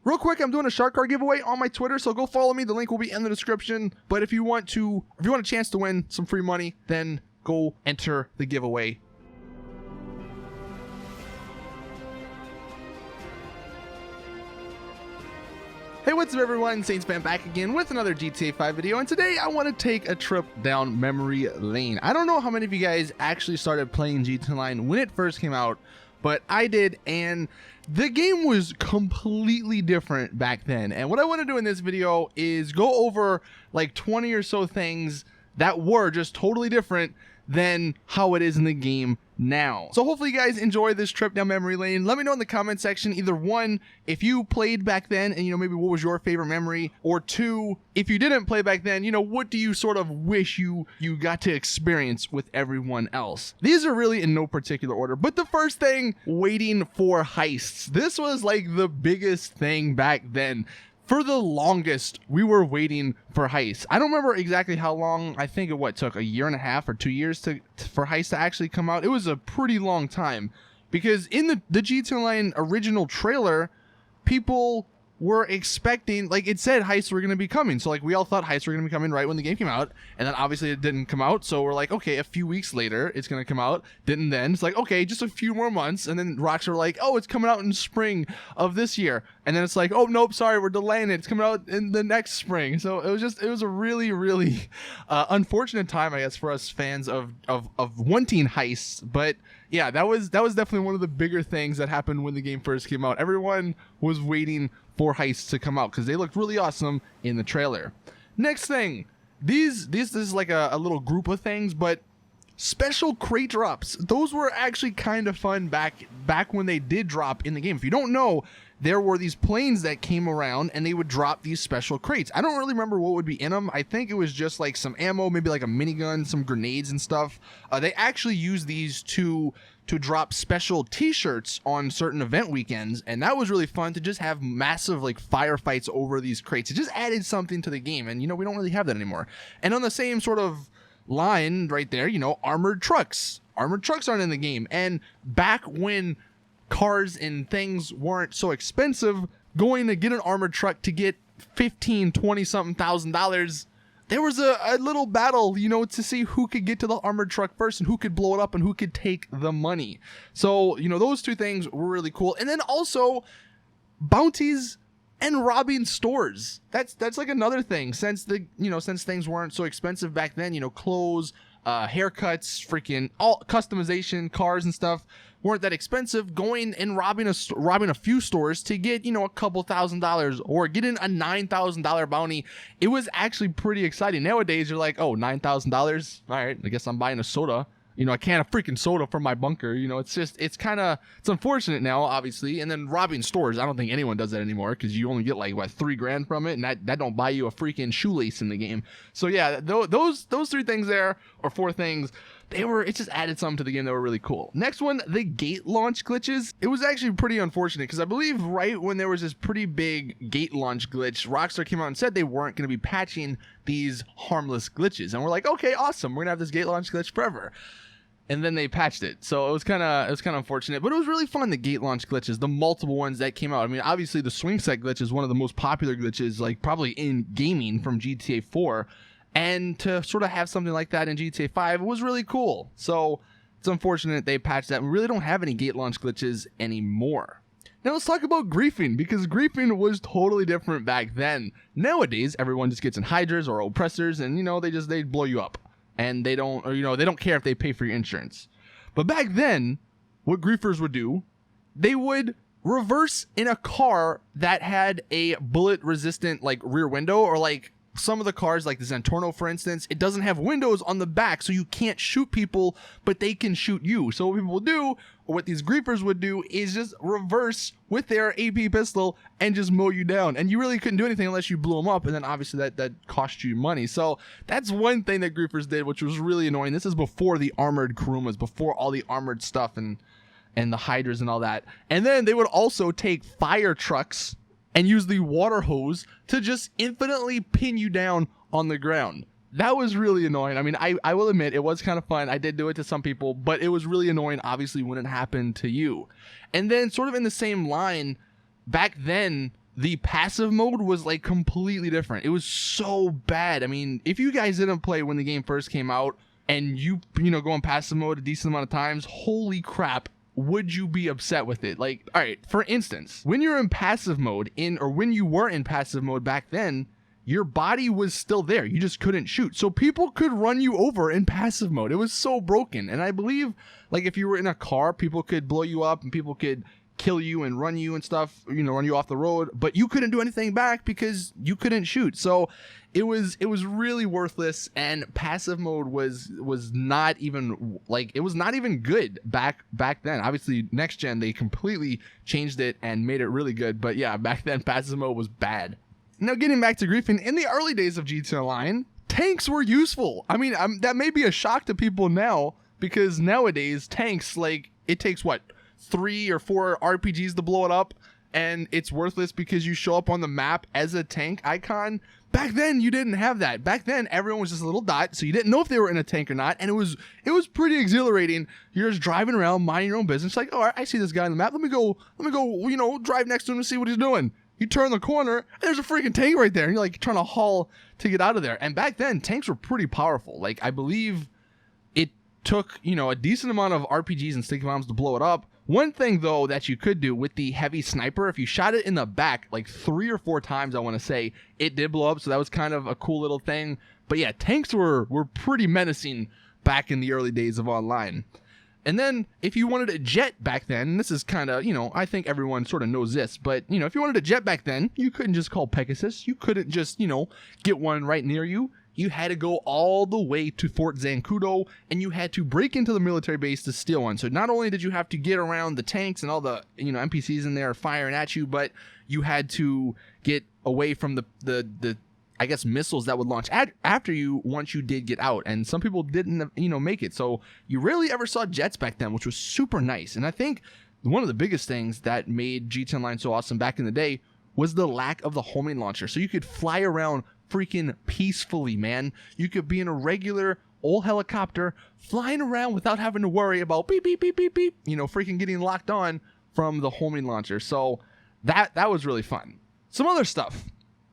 Real quick, I'm doing a shark card giveaway on my Twitter, so go follow me. The link will be in the description. But if you want a chance to win some free money, then go enter the giveaway. Hey, what's up everyone, Saintsfan back again with another GTA 5 video, and today I want to take a trip down memory lane. I don't know how many of you guys actually started playing GTA Online when it first came out, but I did, and the game was completely different back then. And what I want to do in this video is go over like 20 or so things that were just totally different than how it is in the game now. So hopefully you guys enjoy this trip down memory lane. Let me know in the comment section, either one, if you played back then and maybe what was your favorite memory, or two, if you didn't play back then, what do you sort of wish you got to experience with everyone else. These are really in no particular order, but the first thing, waiting for heists. This was like the biggest thing back then. For the longest, we were waiting for heists. I don't remember exactly how long. I think it took a year and a half or 2 years for heists to actually come out. It was a pretty long time, because in the GTA Online original trailer, people were expecting, like, it said heists were going to be coming. So like we all thought heists were going to be coming right when the game came out, and then obviously it didn't come out. So we're like, okay, a few weeks later it's going to come out. Didn't then. It's like, okay, just a few more months, and then Rockstar were like, oh, it's coming out in spring of this year. And then it's like, oh nope, sorry, we're delaying it. It's coming out in the next spring. So it was a really, really unfortunate time, I guess, for us fans of wanting heists. But yeah, that was definitely one of the bigger things that happened when the game first came out. Everyone was waiting for heists to come out because they looked really awesome in the trailer. Next thing, this is like a little group of things, but special crate drops. Those were actually kind of fun back when they did drop in the game. If you don't know, there were these planes that came around and they would drop these special crates. I don't really remember what would be in them. I think it was just like some ammo, maybe like a minigun, some grenades and stuff. They actually used these to drop special t-shirts on certain event weekends, and that was really fun to just have massive like firefights over these crates. It just added something to the game, and we don't really have that anymore. And on the same sort of line right there, armored trucks aren't in the game. And back when cars and things weren't so expensive, going to get an armored truck to get $15,000-$20 something thousand, there was a little battle, to see who could get to the armored truck first and who could blow it up and who could take the money. So, those two things were really cool. And then also bounties and robbing stores. That's like another thing, since since things weren't so expensive back then, clothes, haircuts, freaking all customization, cars and stuff weren't that expensive. Going and robbing a few stores to get a couple $1,000s or getting a $9,000 bounty, it was actually pretty exciting. Nowadays you're like, oh, $9,000, all right, I guess I'm buying a soda, a can of freaking soda from my bunker. It's unfortunate now, obviously. And then robbing stores, I don't think anyone does that anymore, because you only get like $3,000 from it, and that don't buy you a freaking shoelace in the game. So yeah, those three things there, or four things, it just added something to the game that were really cool. Next one, the gate launch glitches. It was actually pretty unfortunate, because I believe right when there was this pretty big gate launch glitch, Rockstar came out and said they weren't going to be patching these harmless glitches, and we're like, okay, awesome, we're gonna have this gate launch glitch forever. And then they patched it, so it was kind of unfortunate, but it was really fun. The gate launch glitches, the multiple ones that came out. I mean, obviously the swing set glitch is one of the most popular glitches, like probably in gaming, from GTA 4. And to sort of have something like that in GTA 5 was really cool. So it's unfortunate they patched that. We really don't have any gate launch glitches anymore. Now let's talk about griefing, because griefing was totally different back then. Nowadays, everyone just gets in hydras or oppressors, and they blow you up, and they don't care if they pay for your insurance. But back then, what griefers would do, they would reverse in a car that had a bullet resistant like rear window, or like some of the cars, like the Zentorno, for instance, it doesn't have windows on the back, so you can't shoot people, but they can shoot you. So what people will do, or what these griefers would do, is just reverse with their AP pistol and just mow you down. And you really couldn't do anything unless you blew them up, and then obviously that cost you money. So that's one thing that griefers did, which was really annoying. This is before the armored Kurumas, before all the armored stuff and the hydras and all that. And then they would also take fire trucks and use the water hose to just infinitely pin you down on the ground. That was really annoying. I mean, I will admit, it was kind of fun. I did do it to some people, but it was really annoying, obviously, when it happened to you. And then sort of in the same line, back then, the passive mode was like completely different. It was so bad. I mean, if you guys didn't play when the game first came out and you know, go in passive mode a decent amount of times, holy crap, would you be upset with it? Like, all right, for instance, when you're in passive mode when you were in passive mode back then, your body was still there. You just couldn't shoot. So people could run you over in passive mode. It was so broken. And I believe, like, if you were in a car, people could blow you up and people could kill you and run you and stuff, you know, run you off the road, but you couldn't do anything back because you couldn't shoot. So it was really worthless, and passive mode was not even, like, it was not even good back then. Obviously next gen they completely changed it and made it really good, but yeah, back then passive mode was bad. Now, getting back to Griefing, in the early days of GTA Online, tanks were useful. I mean, that may be a shock to people now, because nowadays tanks, like, it takes what, 3 or 4 RPGs to blow it up, and it's worthless because you show up on the map as a tank icon. Back then you didn't have that. Back then everyone was just a little dot, so you didn't know if they were in a tank or not, and it was pretty exhilarating. You're just driving around minding your own business, like, oh, I see this guy on the map, let me go, you know, drive next to him and see what he's doing. You turn the corner and there's a freaking tank right there, and you're like trying to haul to get out of there. And back then tanks were pretty powerful. Like, I believe it took, you know, a decent amount of RPGs and sticky bombs to blow it up. One thing though that you could do with the heavy sniper, if you shot it in the back like 3 or 4 times, I want to say, it did blow up. So that was kind of a cool little thing. But yeah, tanks were pretty menacing back in the early days of online. And then if you wanted a jet back then, and this is kind of, you know, I think everyone sort of knows this, but, you know, if you wanted a jet back then, you couldn't just call Pegasus. You couldn't just, you know, get one right near you. You had to go all the way to Fort Zancudo, and you had to break into the military base to steal one. So not only did you have to get around the tanks and all the, you know, NPCs in there firing at you, but you had to get away from the I guess, missiles that would launch after you once you did get out. And some people didn't, you know, make it. So you rarely ever saw jets back then, which was super nice. And I think one of the biggest things that made GTA Online so awesome back in the day was the lack of the homing launcher. So you could fly around freaking peacefully, man. You could be in a regular old helicopter flying around without having to worry about beep, beep, beep, beep, beep, you know, freaking getting locked on from the homing launcher. So that was really fun. Some other stuff.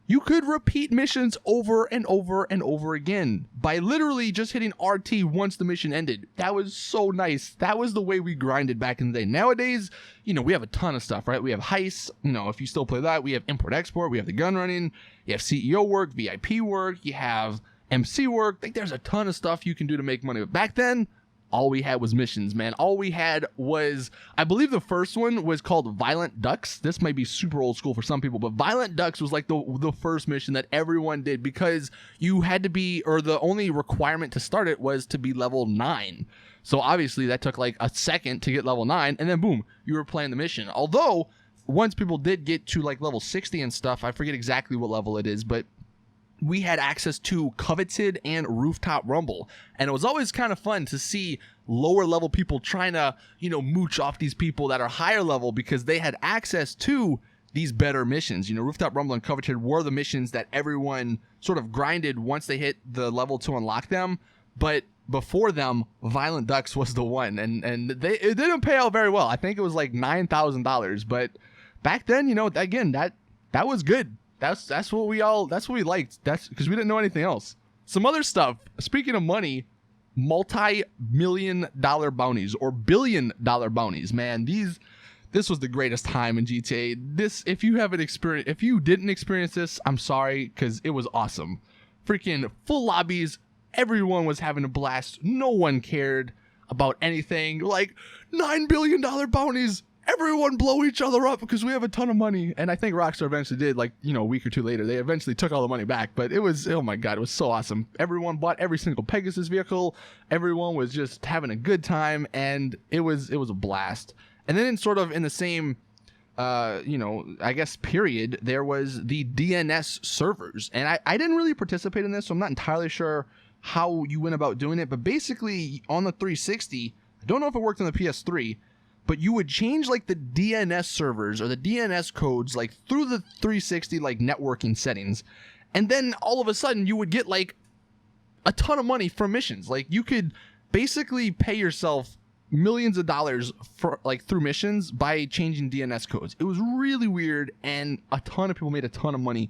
You could repeat missions over and over and over again by literally just hitting RT once the mission ended. That was so nice. That was the way we grinded back in the day. Nowadays, you know, we have a ton of stuff, right? We have heists, you know, if you still play that, we have import-export, we have the gun running, you have CEO work, VIP work, you have MC work. Like, there's a ton of stuff you can do to make money. But back then, all we had was missions, man. All we had was, I believe the first one was called Violent Ducks. This might be super old school for some people, but Violent Ducks was like the first mission that everyone did, because you had to be, or the only requirement to start it was to be level 9. So obviously that took like a second to get level 9, and then boom, you were playing the mission. Although once people did get to like level 60 and stuff, I forget exactly what level it is, but we had access to Coveted and Rooftop Rumble. And it was always kind of fun to see lower level people trying to, you know, mooch off these people that are higher level, because they had access to these better missions. You know, Rooftop Rumble and Coveted were the missions that everyone sort of grinded once they hit the level to unlock them. But before them, Violent Ducks was the one. And it didn't pay out very well. I think it was like $9,000. But back then, you know, again, that was good. That's what we liked. That's because we didn't know anything else. Some other stuff. Speaking of money, multi-million-dollar bounties or billion-dollar bounties. Man, this was the greatest time in GTA. If you didn't experience this, I'm sorry, because it was awesome. Freaking full lobbies. Everyone was having a blast. No one cared about anything. Like, $9 billion bounties. Everyone blow each other up because we have a ton of money. And I think Rockstar eventually did, like, you know, a week or two later, they eventually took all the money back. But it was, oh my God, it was so awesome. Everyone bought every single Pegasus vehicle. Everyone was just having a good time, and it was a blast. And then in the same, you know, I guess period, there was the DNS servers. And I didn't really participate in this, so I'm not entirely sure how you went about doing it. But basically on the 360, I don't know if it worked on the PS3, but you would change like the DNS servers or the DNS codes like through the 360 like networking settings, and then all of a sudden you would get like a ton of money from missions. Like, you could basically pay yourself millions of dollars for like through missions by changing DNS codes. It was really weird, and a ton of people made a ton of money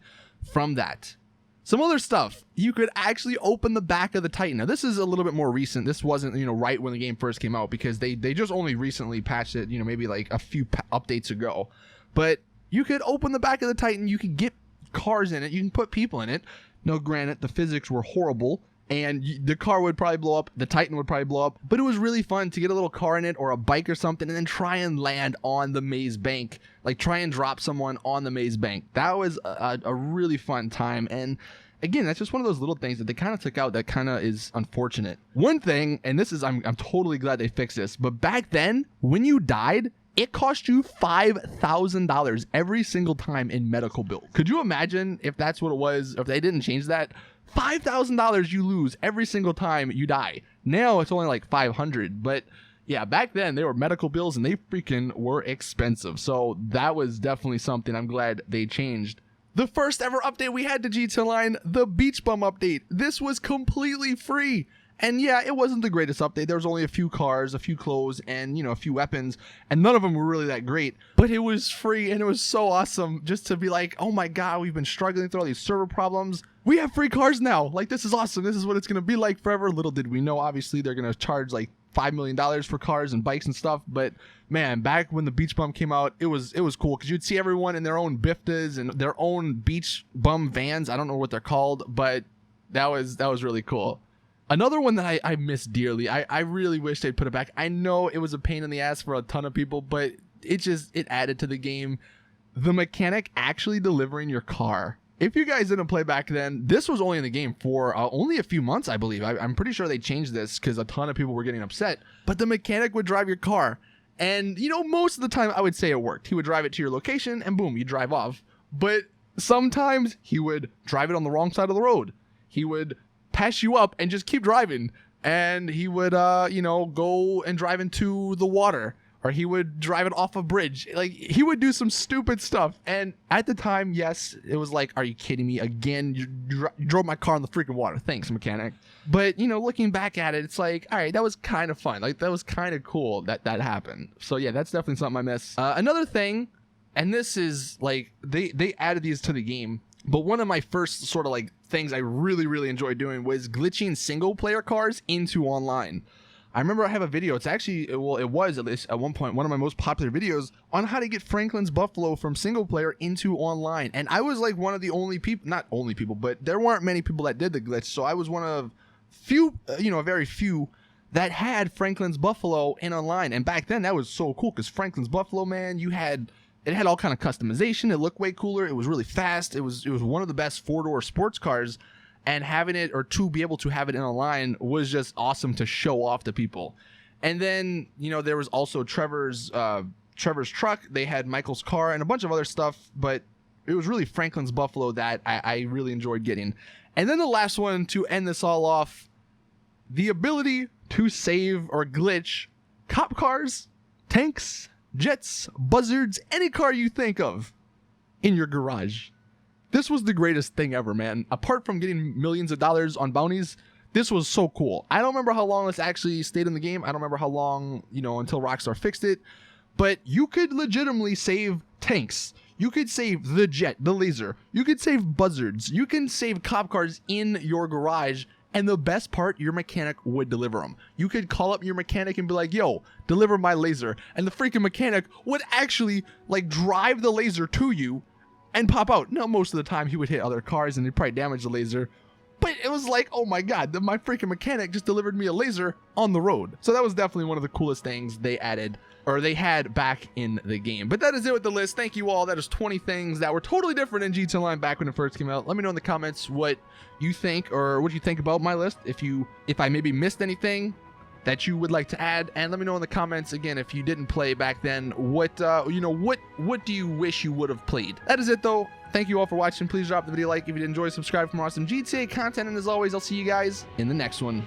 from that. Some other stuff, you could actually open the back of the Titan. Now this is a little bit more recent. This wasn't, right when the game first came out, because they just only recently patched it, maybe like a few updates ago. But you could open the back of the Titan, you could get cars in it, you can put people in it. Now granted, the physics were horrible, and the car would probably blow up, the Titan would probably blow up, but it was really fun to get a little car in it or a bike or something and then try and land on the maze bank, like try and drop someone on the maze bank. That was a really fun time, and again, that's just one of those little things that they kind of took out that kind of is unfortunate. One thing, and this is, I'm totally glad they fixed this, but back then, when you died, it cost you $5,000 every single time in medical bills. Could you imagine if that's what it was, if they didn't change that? $5,000 you lose every single time you die. Now it's only like $500, but yeah, back then they were medical bills and they freaking were expensive. So that was definitely something I'm glad they changed. The first ever update we had to GT Online, the Beach Bum update. This was completely free. And yeah, it wasn't the greatest update. There was only a few cars, a few clothes, and a few weapons, and none of them were really that great. But it was free, and it was so awesome just to be like, oh my god, we've been struggling through all these server problems. We have free cars now. Like, this is awesome. This is what it's gonna be like forever. Little did we know, obviously, they're gonna charge like $5 million for cars and bikes and stuff. But man, back when the Beach Bum came out, it was cool because you'd see everyone in their own Biftas and their own Beach Bum vans. I don't know what they're called, but that was really cool. Another one that I miss dearly, I really wish they'd put it back. I know it was a pain in the ass for a ton of people, but it added to the game. The mechanic actually delivering your car. If you guys didn't play back then, this was only in the game for only a few months, I believe. I'm pretty sure they changed this because a ton of people were getting upset. But the mechanic would drive your car. And, most of the time I would say it worked. He would drive it to your location and boom, you drive off. But sometimes he would drive it on the wrong side of the road. He would pass you up and just keep driving, and he would go and drive into the water, or he would drive it off a bridge. Like, he would do some stupid stuff. And at the time, yes, it was like, are you kidding me again? You drove my car in the freaking water. Thanks, mechanic. But looking back at it, it's like, all right, that was kind of fun. Like, that was kind of cool that happened. So yeah, that's definitely something I miss. Another thing, and this is like they added these to the game, but one of my first sort of like things I really enjoyed doing was glitching single player cars into online. I remember I have a video. It's actually, it was at least at one point one of my most popular videos on how to get Franklin's Buffalo from single player into online. And I was like one of the only people, not only people, but there weren't many people that did the glitch. So I was one of few, very few that had Franklin's Buffalo in online. And back then that was so cool because Franklin's Buffalo, man, it had all kind of customization. It looked way cooler. It was really fast. It was one of the best four-door sports cars, and having it, or to be able to have it in a line, was just awesome to show off to people. And then there was also Trevor's truck. They had Michael's car and a bunch of other stuff, but it was really Franklin's Buffalo that I really enjoyed getting. And then the last one to end this all off, the ability to save or glitch cop cars, tanks, jets, buzzards, any car you think of in your garage. This was the greatest thing ever, man. Apart from getting millions of dollars on bounties, this was so cool. I don't remember how long this actually stayed in the game. I don't remember how long, until Rockstar fixed it. But you could legitimately save tanks. You could save the jet, the laser. You could save buzzards. You can save cop cars in your garage. And the best part, your mechanic would deliver them. You could call up your mechanic and be like, yo, deliver my laser. And the freaking mechanic would actually like drive the laser to you and pop out. Now, most of the time he would hit other cars and he'd probably damage the laser. But it was like, oh my god, my freaking mechanic just delivered me a laser on the road. So that was definitely one of the coolest things they added, or they had back in the game. But that is it with the list. Thank you all. That is 20 things that were totally different in GT Online back when it first came out. Let me know in the comments what you think, or what you think about my list. If I maybe missed anything that you would like to add, and let me know in the comments again if you didn't play back then. What do you wish you would have played? That is it though. Thank you all for watching. Please drop the video a like if you did enjoy. Subscribe for more awesome GTA content, and as always, I'll see you guys in the next one.